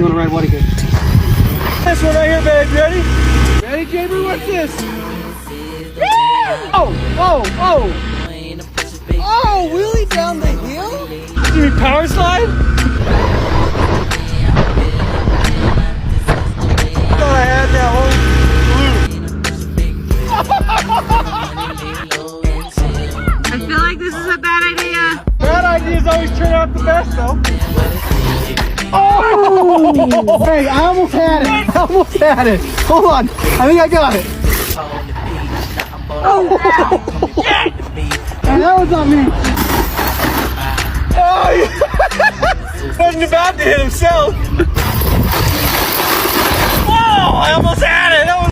want to ride what again? This one right here, babe. Ready? Ready, Jaber? What's this? Oh, oh, oh. Oh, wheelie down the hill? Do we power slide? I thought I had that whole I feel like this is a bad idea. bad ideas always turn out the best, though. Oh! Hey, I almost had it. I almost had it. Hold on. I think I got it. Oh! And that was on me. Oh, yeah. Wasn't about to hit himself. Whoa! I almost had it. That